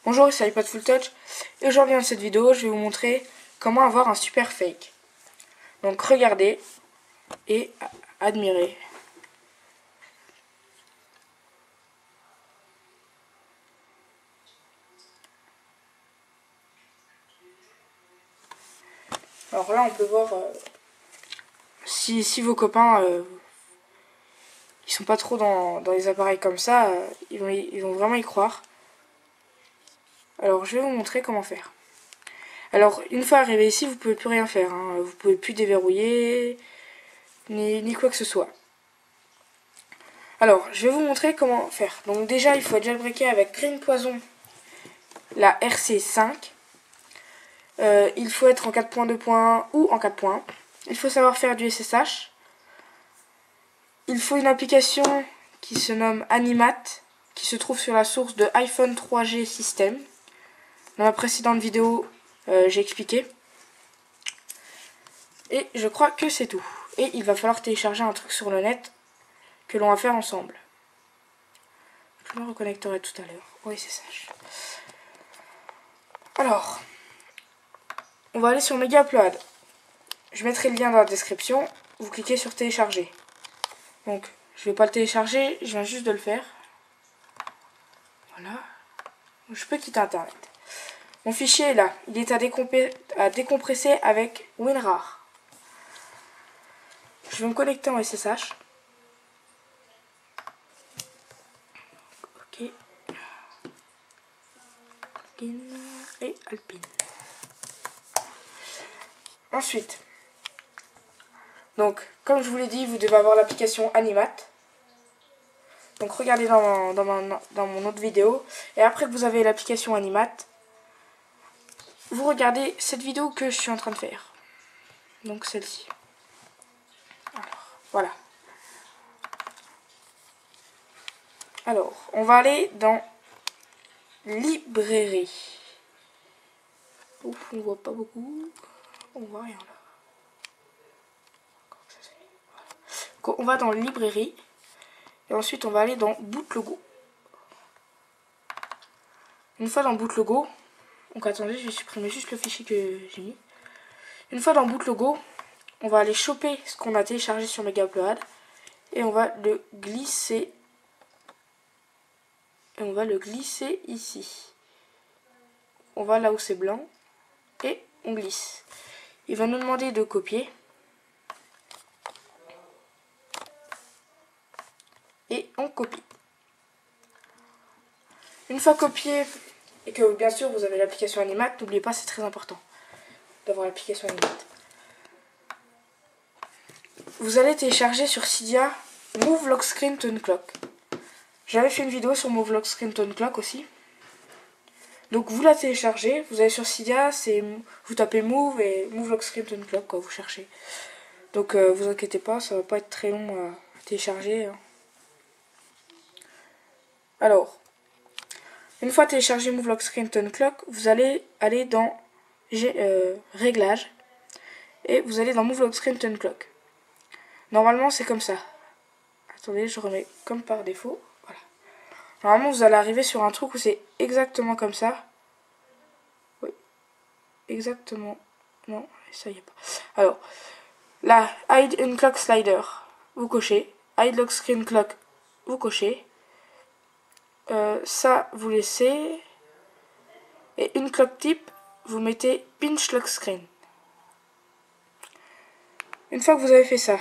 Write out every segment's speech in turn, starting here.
Bonjour, c'est iPod Full Touch et aujourd'hui dans cette vidéo je vais vous montrer comment avoir un super fake. Donc regardez et admirez. Alors là on peut voir si vos copains ils sont pas trop dans les appareils comme ça, ils vont vraiment y croire. Alors je vais vous montrer comment faire. Alors une fois arrivé ici vous pouvez plus rien faire, hein. Vous pouvez plus déverrouiller ni quoi que ce soit. Alors je vais vous montrer comment faire. Donc déjà il faut jailbreaker avec Green Poison la RC5. Il faut être en 4.2.1 ou en 4 points. Il faut savoir faire du SSH. Il faut une application qui se nomme Animat, qui se trouve sur la source de iPhone 3G System. Dans ma précédente vidéo, j'ai expliqué. Et je crois que c'est tout. Et il va falloir télécharger un truc sur le net que l'on va faire ensemble. Je me reconnecterai tout à l'heure. Oui, SSH. Alors, on va aller sur Mega Upload. Je mettrai le lien dans la description. Vous cliquez sur télécharger. Donc, je vais pas le télécharger, je viens juste de le faire. Voilà. Je peux quitter Internet. Mon fichier est là. Il est à décompresser avec WinRAR. Je vais me connecter en SSH. Ok. Et Alpine. Ensuite, donc, comme je vous l'ai dit, vous devez avoir l'application Animat. Donc regardez dans mon autre vidéo. Et après que vous avez l'application Animat, vous regardez cette vidéo que je suis en train de faire. Donc celle-ci. Voilà. Alors, on va aller dans librairie. Ouf, on voit pas beaucoup. On voit rien là. On va dans librairie. Et ensuite, on va aller dans boot logo. Une fois dans boot logo, donc attendez, je vais supprimer juste le fichier que j'ai mis. Une fois dans boot logo, on va aller choper ce qu'on a téléchargé sur Mega Upload et on va le glisser. Et on va le glisser ici. On va là où c'est blanc et on glisse. Il va nous demander de copier. Et on copie. Une fois copié et que bien sûr vous avez l'application Animat, n'oubliez pas, c'est très important d'avoir l'application Animat. Vous allez télécharger sur Cydia Move Lock Screen Tone Clock. J'avais fait une vidéo sur Move Lock Screen Tone Clock aussi. Donc vous la téléchargez, vous allez sur Cydia, vous tapez Move et Move Lock Screen Tone Clock quand vous cherchez. Donc vous inquiétez pas, ça va pas être très long à télécharger. Hein. Alors, une fois téléchargé Move Lock Screen Tone Clock, vous allez aller dans Réglages et vous allez dans Move Lock Screen Tone Clock. Normalement c'est comme ça. Attendez, je remets comme par défaut. Voilà. Normalement vous allez arriver sur un truc où c'est exactement comme ça. Oui. Exactement. Non, ça y est pas. Alors, là, Hide Unclock Slider, vous cochez. Hide Lock Screen Clock, vous cochez. Ça, vous laissez. Et une clock type, vous mettez Pinch Lock Screen. Une fois que vous avez fait ça,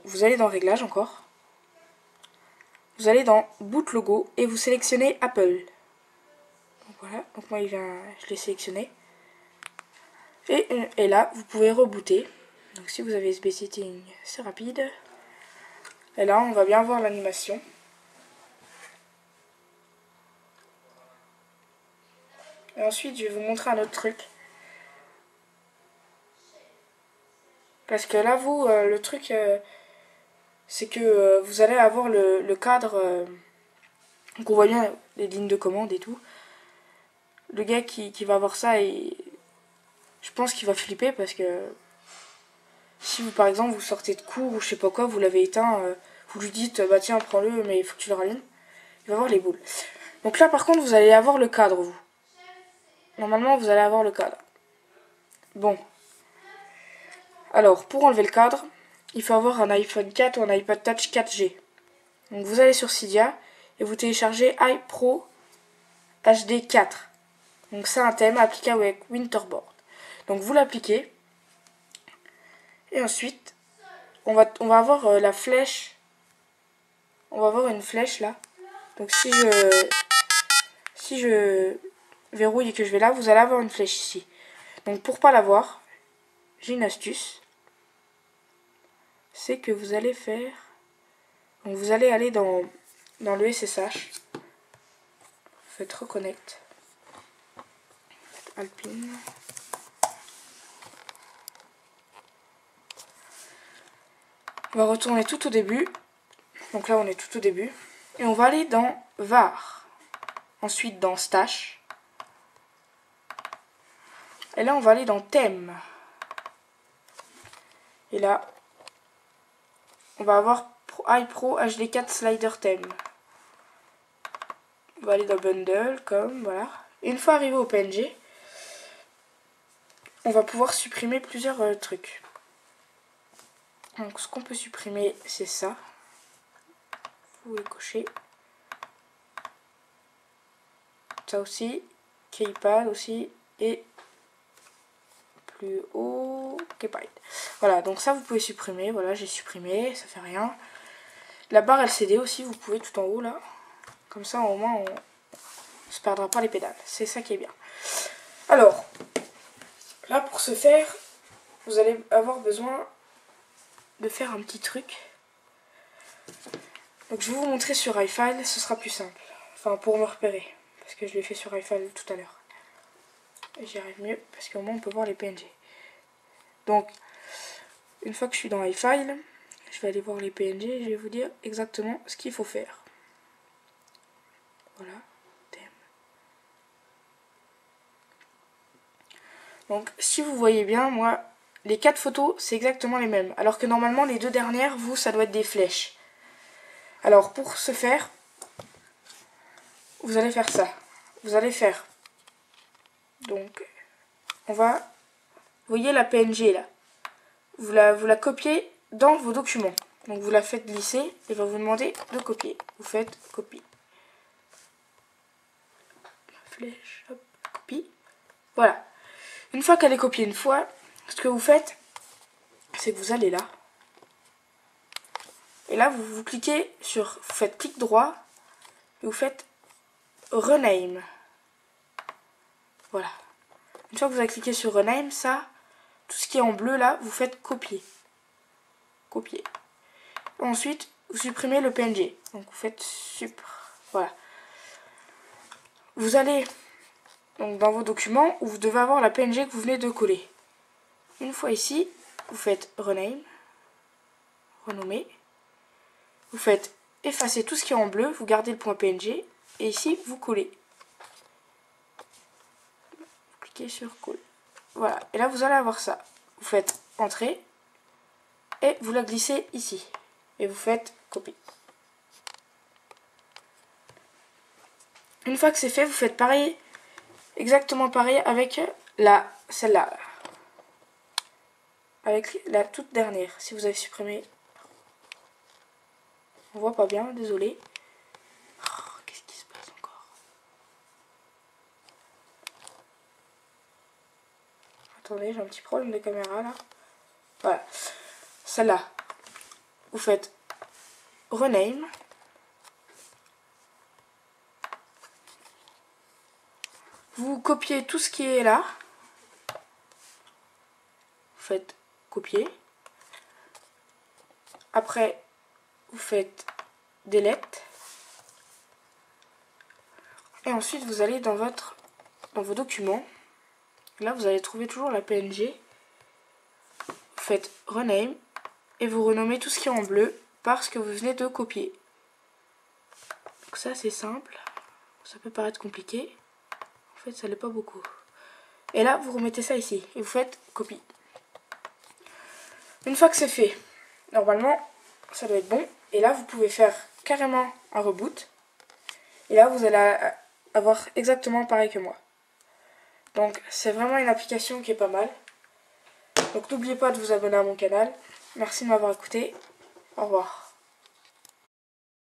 vous allez dans Réglages encore. Vous allez dans Boot Logo et vous sélectionnez Apple. Donc voilà, donc moi je l'ai sélectionné. Et là, vous pouvez rebooter. Donc si vous avez USB Setting, c'est rapide. Et là, on va bien voir l'animation. Et ensuite, je vais vous montrer un autre truc. Parce que là, vous, le truc, c'est que vous allez avoir le cadre. Donc on voit bien les lignes de commande et tout. Le gars qui va voir ça, je pense qu'il va flipper parce que si vous, par exemple, vous sortez de cours ou je sais pas quoi, vous l'avez éteint, vous lui dites, bah tiens, prends-le, mais il faut que tu le rallumes. Il va voir les boules. Donc là par contre vous allez avoir le cadre vous. Normalement vous allez avoir le cadre. Bon. Alors pour enlever le cadre, il faut avoir un iPhone 4 ou un iPod Touch 4G. Donc vous allez sur Cydia et vous téléchargez iPro HD 4. Donc c'est un thème applicable avec Winterboard. Donc vous l'appliquez. Et ensuite, on va avoir la flèche. On va avoir une flèche là. Donc si je verrouille et que je vais là, vous allez avoir une flèche ici. Donc pour pas l'avoir, j'ai une astuce. C'est que vous allez faire... Donc vous allez aller dans le SSH. Vous faites reconnect. Alpine. On va retourner tout au début. Donc là on est tout au début. Et on va aller dans var. Ensuite dans stash. Et là on va aller dans thème. Et là on va avoir iPro HD4 Slider Theme. On va aller dans Bundle, comme, voilà. Et une fois arrivé au PNG, on va pouvoir supprimer plusieurs trucs. Donc ce qu'on peut supprimer, c'est ça. Vous le cochez. Ça aussi. Keypad aussi. Et plus haut. Keypad. Voilà, donc ça vous pouvez supprimer. Voilà, j'ai supprimé, ça fait rien. La barre LCD aussi, vous pouvez tout en haut là. Comme ça, au moins, on ne se perdra pas les pédales. C'est ça qui est bien. Alors, là, pour ce faire, vous allez avoir besoin de faire un petit truc. Donc, je vais vous montrer sur iFile, ce sera plus simple. Enfin, pour me repérer. Parce que je l'ai fait sur iFile tout à l'heure. Et j'y arrive mieux, parce qu'au moins, on peut voir les PNG. Donc, une fois que je suis dans iFile, je vais aller voir les PNG et je vais vous dire exactement ce qu'il faut faire. Voilà, thème. Donc si vous voyez bien, moi, les 4 photos, c'est exactement les mêmes. Alors que normalement, les 2 dernières, vous, ça doit être des flèches. Alors pour ce faire, vous allez faire ça. Vous allez faire, donc, on va, vous voyez la PNG là. Vous la copiez dans vos documents. Donc vous la faites glisser et il va vous demander de copier. Vous faites copie. Flèche, hop, copie. Voilà. Une fois qu'elle est copiée une fois, ce que vous faites, c'est que vous allez là. Et là, vous cliquez sur, vous faites clic droit et vous faites rename. Voilà. Une fois que vous avez cliqué sur rename, ça, tout ce qui est en bleu là, vous faites copier. Copier. Ensuite, vous supprimez le PNG. Donc vous faites sup. Voilà. Vous allez donc dans vos documents où vous devez avoir la PNG que vous venez de coller. Une fois ici, vous faites rename, renommer. Vous faites effacer tout ce qui est en bleu, vous gardez le point PNG et ici vous collez. Vous cliquez sur colle. Voilà. Et là vous allez avoir ça. Vous faites entrer et vous la glissez ici. Et vous faites copie. Une fois que c'est fait, vous faites pareil, exactement pareil avec celle-là. Avec la toute dernière, si vous avez supprimé. On voit pas bien, désolé. Oh, qu'est-ce qui se passe encore? Attendez, j'ai un petit problème de caméra là. Voilà. Celle-là, vous faites rename. Vous copiez tout ce qui est là. Vous faites copier. Après, vous faites delete. Et ensuite, vous allez dans vos documents. Là, vous allez trouver toujours la PNG. Vous faites rename. Et vous renommez tout ce qui est en bleu parce que vous venez de copier. Donc ça, c'est simple. Ça peut paraître compliqué. En fait, ça l'est pas beaucoup. Et là, vous remettez ça ici. Et vous faites copie. Une fois que c'est fait, normalement, ça doit être bon. Et là, vous pouvez faire carrément un reboot. Et là, vous allez avoir exactement pareil que moi. Donc c'est vraiment une application qui est pas mal. Donc n'oubliez pas de vous abonner à mon canal. Merci de m'avoir écouté. Au revoir.